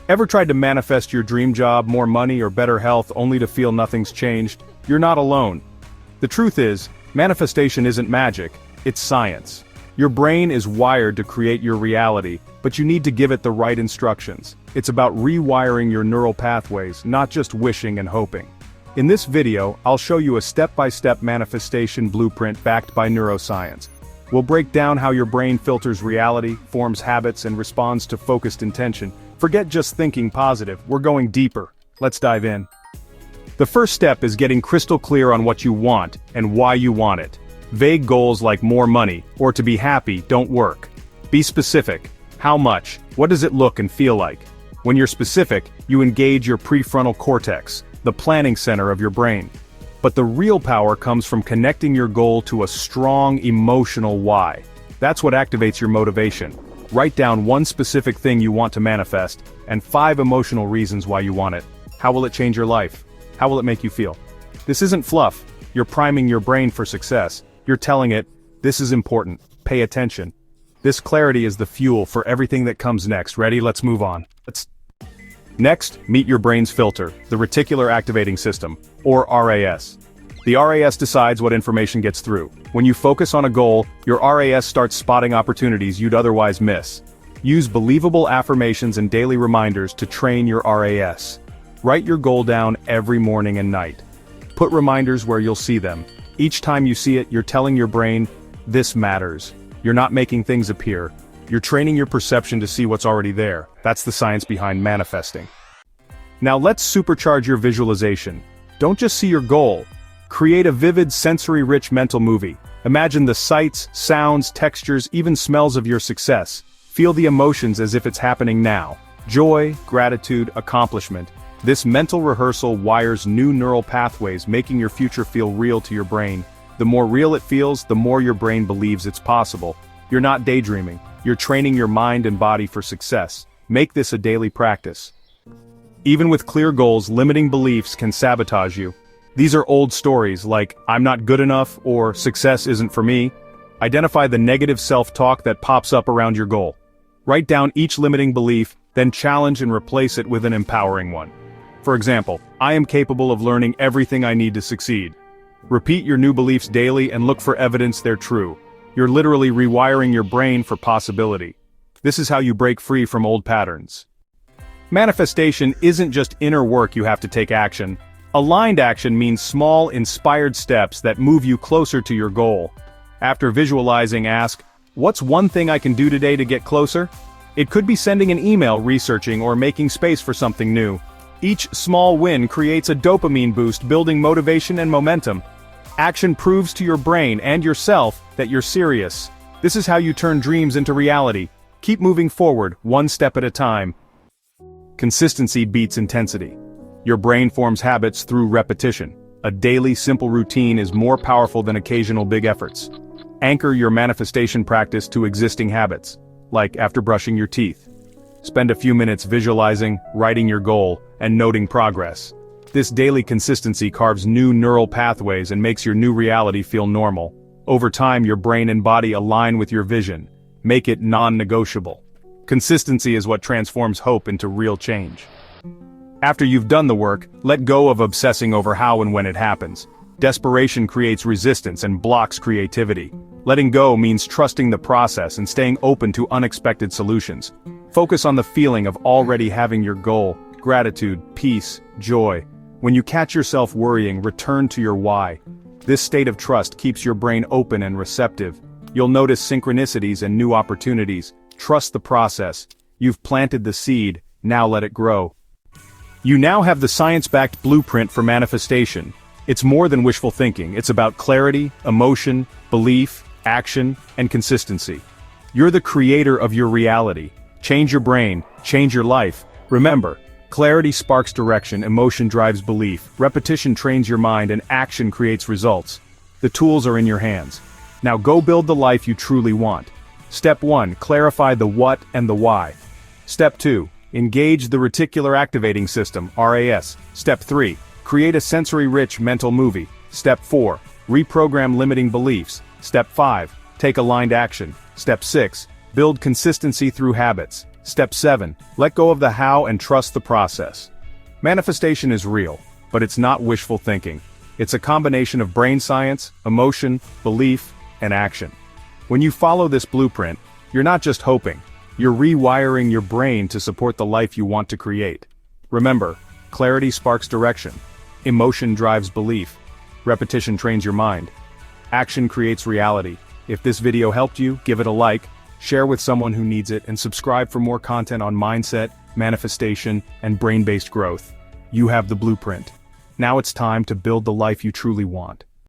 Ever tried to manifest your dream job, more money, or better health only to feel nothing's changed? You're not alone. The truth is, manifestation isn't magic, it's science. Your brain is wired to create your reality, but you need to give it the right instructions. It's about rewiring your neural pathways, not just wishing and hoping. In this video, I'll show you a step-by-step manifestation blueprint backed by neuroscience. We'll break down how your brain filters reality, forms habits, and responds to focused intention. Forget just thinking positive, we're going deeper. Let's dive in. The first step is getting crystal clear on what you want and why you want it. Vague goals like more money or to be happy don't work. Be specific. How much? What does it look and feel like? When you're specific, you engage your prefrontal cortex, the planning center of your brain. But the real power comes from connecting your goal to a strong emotional why. That's what activates your motivation. Write down one specific thing you want to manifest, and 5 emotional reasons why you want it. How will it change your life? How will it make you feel? This isn't fluff. You're priming your brain for success. You're telling it, this is important. Pay attention. This clarity is the fuel for everything that comes next. Ready? Let's move on. Next, meet your brain's filter, the reticular activating system, or RAS. The RAS decides what information gets through. When you focus on a goal, your RAS starts spotting opportunities you'd otherwise miss. Use believable affirmations and daily reminders to train your RAS. Write your goal down every morning and night. Put reminders where you'll see them. Each time you see it, you're telling your brain, this matters. You're not making things appear. You're training your perception to see what's already there. That's the science behind manifesting. Now let's supercharge your visualization. Don't just see your goal. Create a vivid, sensory-rich mental movie. Imagine the sights, sounds, textures, even smells of your success. Feel the emotions as if it's happening now. Joy, gratitude, accomplishment. This mental rehearsal wires new neural pathways, making your future feel real to your brain. The more real it feels, the more your brain believes it's possible. You're not daydreaming. You're training your mind and body for success. Make this a daily practice. Even with clear goals, limiting beliefs can sabotage you. These are old stories like, I'm not good enough, or success isn't for me. Identify the negative self-talk that pops up around your goal. Write down each limiting belief, then challenge and replace it with an empowering one. For example, I am capable of learning everything I need to succeed. Repeat your new beliefs daily and look for evidence they're true. You're literally rewiring your brain for possibility. This is how you break free from old patterns. Manifestation isn't just inner work you have to take action. Aligned action means small, inspired steps that move you closer to your goal. After visualizing, ask, what's one thing I can do today to get closer? It could be sending an email, researching, or making space for something new. Each small win creates a dopamine boost, building motivation and momentum. Action proves to your brain and yourself that you're serious. This is how you turn dreams into reality. Keep moving forward, one step at a time. Consistency beats intensity. Your brain forms habits through repetition. A daily simple routine is more powerful than occasional big efforts. Anchor your manifestation practice to existing habits, like after brushing your teeth. Spend a few minutes visualizing, writing your goal, and noting progress. This daily consistency carves new neural pathways and makes your new reality feel normal. Over time, your brain and body align with your vision. Make it non-negotiable. Consistency is what transforms hope into real change. After you've done the work, let go of obsessing over how and when it happens. Desperation creates resistance and blocks creativity. Letting go means trusting the process and staying open to unexpected solutions. Focus on the feeling of already having your goal, gratitude, peace, joy. When you catch yourself worrying, return to your why. This state of trust keeps your brain open and receptive. You'll notice synchronicities and new opportunities. Trust the process. You've planted the seed, now let it grow. You now have the science-backed blueprint for manifestation. It's more than wishful thinking. It's about clarity, emotion, belief, action, and consistency. You're the creator of your reality. Change your brain, change your life. Remember, clarity sparks direction, emotion drives belief, repetition trains your mind, and action creates results. The tools are in your hands. Now go build the life you truly want. Step 1, clarify the what and the why. Step 2, engage the reticular activating system, RAS. Step 3, create a sensory-rich mental movie. Step 4, reprogram limiting beliefs. Step 5, take aligned action. Step 6, build consistency through habits. Step 7. Let go of the how and trust the process. Manifestation is real, but it's not wishful thinking. It's a combination of brain science, emotion, belief, and action. When you follow this blueprint, you're not just hoping, you're rewiring your brain to support the life you want to create. Remember, clarity sparks direction. Emotion drives belief. Repetition trains your mind. Action creates reality. If this video helped you, give it a like, share with someone who needs it, and subscribe for more content on mindset, manifestation, and brain-based growth. You have the blueprint. Now it's time to build the life you truly want.